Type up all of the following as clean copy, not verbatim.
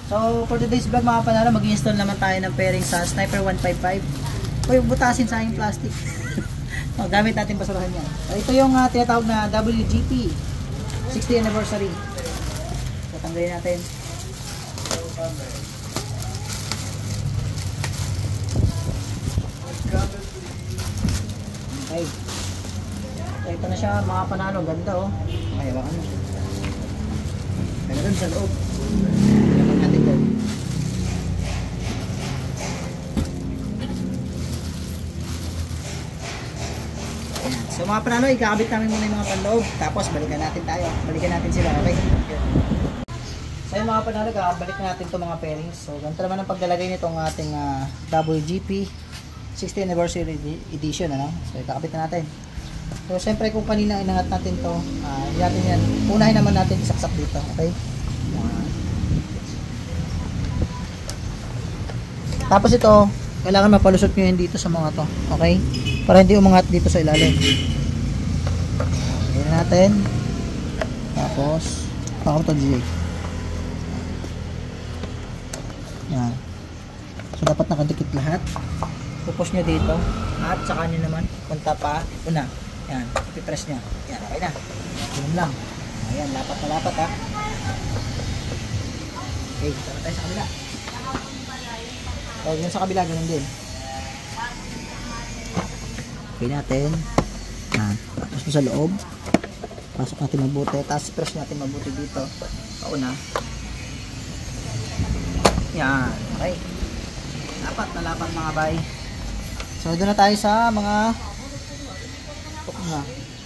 So, for today's vlog mga panalo, mag-install naman tayo ng pairing sa Sniper 155. Uy, butasin sa aking plastic. Gamit natin basurahan yan. Ito yung tinatawag na WGP 60th anniversary. So, tanggalin natin. Okay. So, ito na siya mga panalo. Ganda oh. Okay, baka ano. Ganda dun sa loob. Ganda natin dun. So mga panalo, ikakabit namin muna yung mga panloob. Tapos balikan natin tayo. Balikan natin sila. Okay. So yung mga panalo, kakabalik natin itong mga pairings. So ganito naman ang paglalagay nitong ating WGP 60th anniversary edition. Ano? So ikakabit na natin. So syempre kung kanina inangat natin to, natin yan. Unahin naman natin isaksak dito, okay? Tapos ito, kailangan mapalusot nyo yun dito sa mga to, okay? Para hindi umangat dito sa ilalim. Ayan natin. Tapos, pakapot ang G. Yan. So dapat nakadikit lahat. Pupush nyo dito. At saka nyo naman, punta pa, una. Yan, ipipress nyo. Yan, okay na. Ganun lang. Ayan, lapat na lapat ha. Okay, tara tayo sa kabila. So, yun sa kabila, ganun din. Okay natin. Yan, tapos sa loob. Pasok natin mabuti. Tapos press natin mabuti dito. Pauna. Yan, okay. Lapat na lapat mga bay. So, doon na tayo sa mga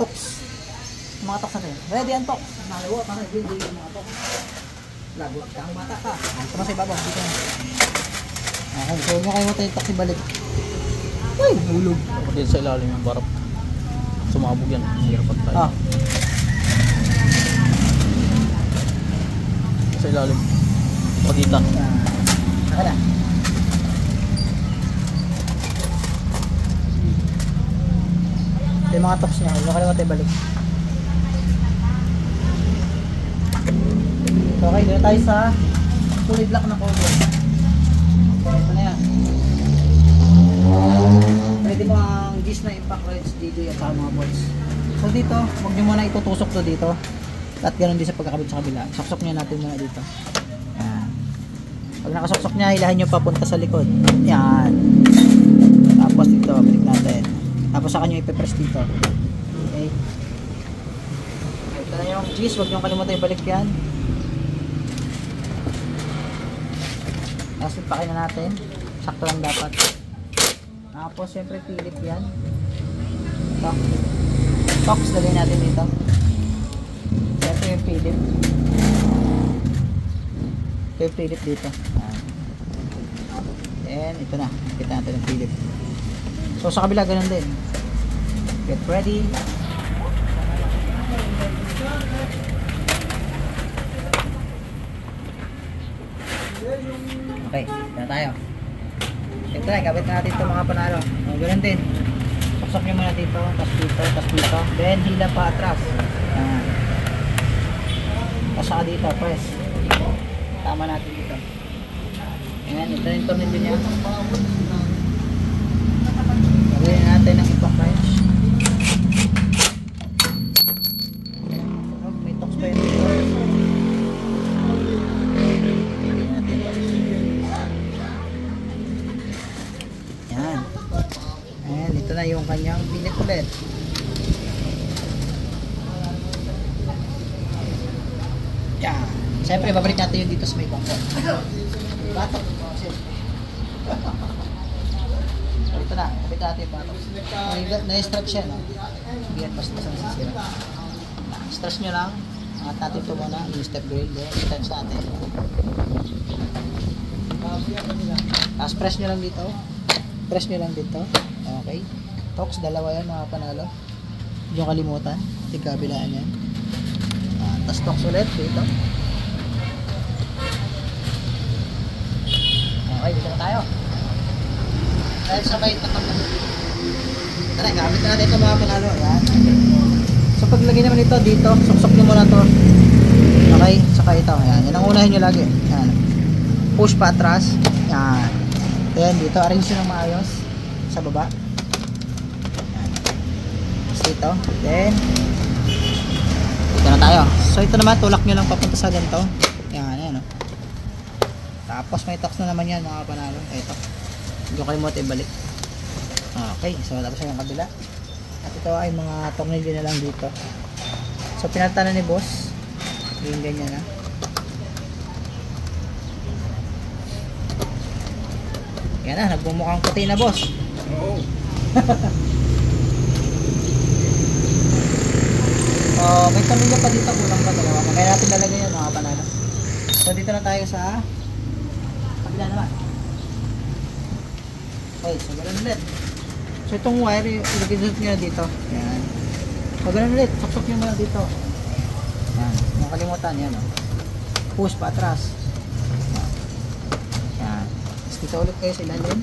toks. Mga toks natin. Ready ang toks. Nalawa para ready yung mga toks. Lagot ka ang bata ka. Ito na sa ibabaw. Dito na. Okay, so huwag nyo kayo matayin toks ibalik. Uy, hulog. Ako din sa ilalim yung barap. Sumabog yan. Hirap tayo. Sa ilalim. Pagitan. Saka na. Ito yung mga tops niya. Huwag nyo kayo matayin balik. So, okay, doon tayo sa solid lock ng cover. Ito na yan. Pwede mo ang gis na impact rides DJ at saka mga bolts. So dito, huwag nyo muna itutusok to dito. At ganoon din sa pagkakabit sa kabila. Soksok nyo natin muna dito. Yan. Pag nakasoksok nya, hilahin nyo papunta sa likod. Yan. Tapos dito, balik natin. Tapos saka nyo ipipress dito. Okay. Ito na yung gis, huwag nyo kalimutan ibalik yan. Tapos ipakin na natin. Sakto lang dapat. Tapos syempre Philip yan. Tox lagay natin dito. Syempre yung Philip. Ito yung Philip dito. And ito na. Kita natin yung Philip. So sa kabila ganun din. Get ready. Okay, na tayo. Ito na, gabit natin ito mga panalo. Ganun din. Paksok nyo muna dito, tapos dito, tapos dito. Then, hila pa atras. Yan. Tapos saka dito, press. Tama natin dito. Ayan, ito yung tornilyo niya. Gawin natin ang impact wrench. May tox pa yun dito. Ito na yung kanyang pinit ulit. Yan. Siyempre, babalik natin yung dito sa may bangko. Batok. Ito na. Kapit natin yung batok. Na-stretch siya, no? Hindi yan basta sa sisira. Stretch nyo lang. Angat natin ito muna. Yung step grill. Stretch natin. Tapos press nyo lang dito. Press nyo lang dito. Okay. Tox, dalawa yan mga panalo. Yung kalimutan. Tigkabilaan yan. Tapos tox ulit dito. Okay, dito na tayo. Dahil sabay tatak na. Tara, gamit na natin ito mga panalo. Yan. So paglagay naman ito dito, suksok nyo muna to. Okay, saka ito. Yan, yan ang unahin nyo lagi. Yan. push pa atras. Yan. Then dito arrange nyo ng maayos sa baba. Yan. Tapos dito. Then dito na tayo. So ito naman tulak nyo lang papunta sa ganito. Yan, yan o. Tapos may tox na naman yan mga panalo. Ito. Hindi ko kalimutan ibalik. Okay, so tapos yung kabila. At ito ay mga tornilyo na lang dito. So pinalitan na ni boss. Yung ganyan na. Yan na, nagbumukhang puti na boss. Oo. May tornilyo pa dito, kulang pa dalawa. Kaya natin lalagay yan mga panalo. So dito na tayo sa kabila naman. Okay, so ganun ulit. So itong wire, ilagay nyo dito. Yan. So ganun ulit, saksok nyo muna dito. Yan, yung kalimutan, yan o. Push pa atras. Yan. Tapos dito ulit kayo sa ilalim.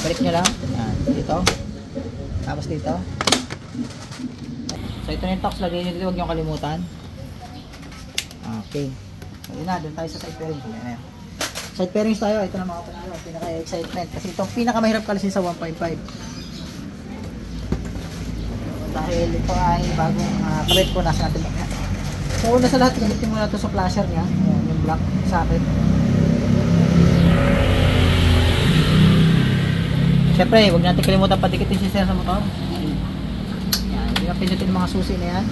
Balik nyo lang. Yan, dito. Tapos dito. So ito na yung tox, lagay nyo dito, huwag nyo kalimutan. Okay. So yun na, doon tayo sa side bearing. Yan. Side bearings tayo, ito na mga panalo, pinaka-excitement. Kasi itong pinakamahirap kalisin sa 1.5. Dahil ito ay bagong kabit ko, nasa natin lang. So una sa lahat, gamitin muna ito sa flasher niya. Yung black socket. Siyempre, huwag natin kalimutan patikitin si sir sa motor. Yan, hindi na pinutin yung mga susi na yan.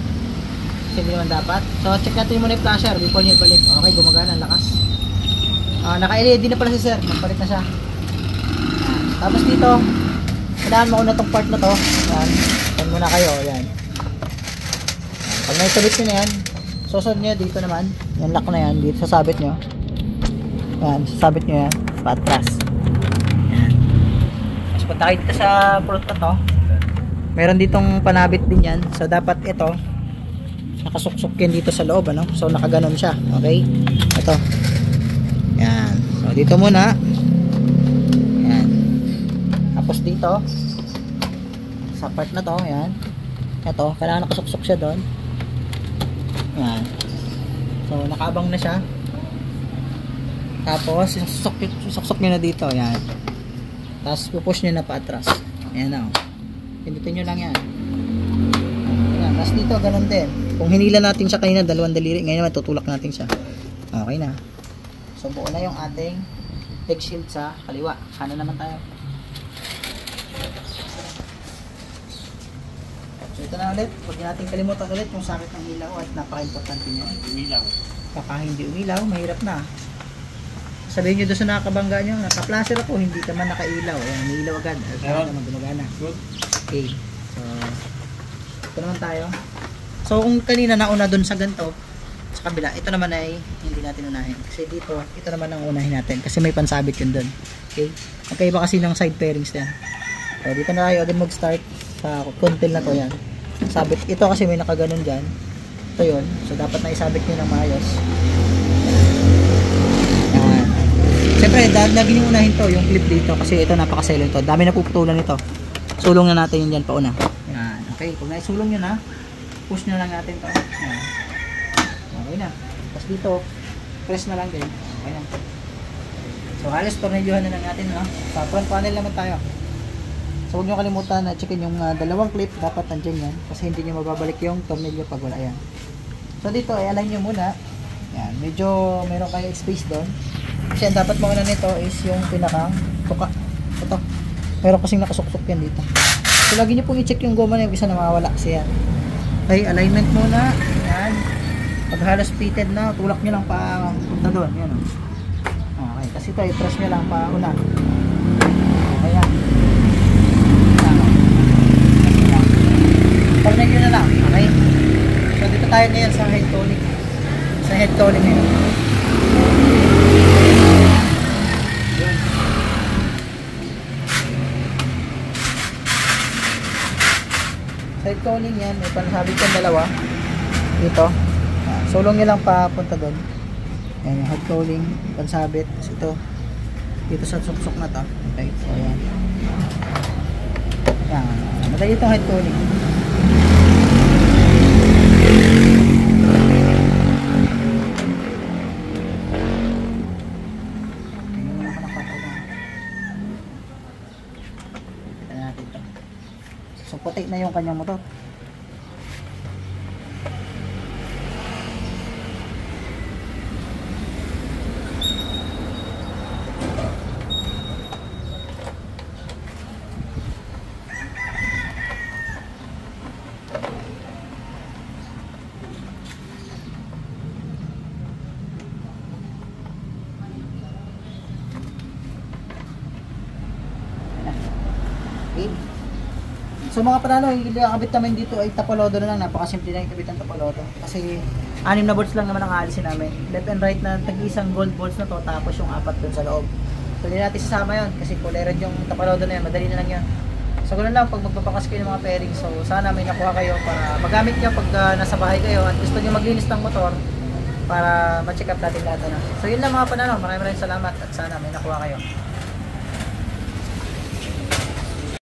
Kasi hindi naman dapat. So check natin muna yung flasher before nyo ibalik. Okay, gumagana, lakas. Naka-LED na pala si sir, magpalit na siya. Tapos dito, kailangan mauna tong part na to. Yan, yan muna kayo, yan. Pag naisabit nyo na yan, susod nyo dito naman, yung lock na yan, dito sasabit nyo. Yan, sasabit nyo yan, patras. Yan. Tapos punta kayo dito sa front na to, meron ditong panabit din yan. So dapat ito, nakasuksok yan dito sa loob, ano? So nakaganon siya, okay? Ito. Yan. So dito muna. Yan. Tapos dito sa part na to, yan. Ito, kailangan nakasuksok siya doon. Yan. So nakaabang na siya. Tapos suksok niyo na dito, yan. Tapos pupush niyo na pa atras. Ayan na. Pindutin niyo lang yan. Yan. Tapos dito ganun din. Kung hinila natin siya kanina dalawang daliri, ngayon naman tutulak natin siya. Okay na. So buo na yung ating egg shield sa kaliwa. Kanan naman tayo. So ito na ulit. Huwag natin kalimutan ulit yung sakit ng ilaw at napaka-importante nyo. Umilaw. Baka hindi umilaw, mahirap na. Sabihin nyo doon sa nakakabangga nyo, naka-flasher ako, hindi ka man nakailaw. Ayan, umilaw agad. Ayan, gumagana. Okay. So, ito naman tayo. So kung kanina nauna doon sa ganito, sa kabila, ito naman ay hindi natin unahin kasi dito, ito naman ang unahin natin kasi may pansabit yun dun. Okay, magkaiba kasi ng side pairings yan. So dito na tayo agad mag start sa contil na to. Yan, sabit ito kasi may nakaganon dyan. Ito yun, so dapat na isabit nyo ng maayos. Yan, siyempre lagi nyo unahin to yung clip dito kasi ito napakaselong to, dami na puputulan ito. Sulong na natin yun dyan pauna. Yan, okay, kung naisulong nyo na, push nyo lang natin to. Yan. Okay na. Tapos dito, press na lang din. Okay na. So halos tornilyohan na lang natin, no? Sa front panel naman tayo. So huwag nyo kalimutan na checkin yung dalawang clip. Dapat nandiyan yan. Kasi hindi nyo mababalik yung tornilyo pag wala yan. So dito, i-align nyo muna. Yan. Medyo meron kayo space doon. Kasi ang dapat mauna nito is yung pinakang tuka. Ito. Meron kasing nakasuksok yan dito. So lagi nyo pong i-check yung goma na yung isa na mawawala. Kasi yan. Okay, alignment muna. Yan. Pag halos fitted na, tulak nyo lang pa punta doon. Yan, okay, kasi ito, i-press nyo lang pa una. Okay yan. Pag nyo na lang, okay? So dito tayo ngayon sa head tooling. Sa head tooling ngayon. Sa head tooling yan, may panasabit yung dalawa. Dito. Sulong nyo lang papunta doon. Ayan yung head tooling, pansabit. Tapos ito, dito sa suksok na to. Okay, so ayan. Ayan, madali itong head tooling. puti na yung kanyang motor. Okay. So mga panalo, yung kakabit namin dito ay tapalodo na lang. Napakasimple lang yung kabit ng tapalodo. Kasi 6 na bolts lang naman ang aalisin namin. Left and right na tag-isang gold bolts na to, tapos yung 4 dun sa loob. So hindi natin sasama yun kasi colored yung tapalodo na yun. Madali na lang yun. So ganoon lang pag magpapakas kayo ng mga pairings. So sana may nakuha kayo para magamit nyo pag nasa bahay kayo at gusto nyo maglinis ng motor para ma-check up natin lahat na. So yun lang mga panalo. Maraming salamat at sana may nakuha kayo.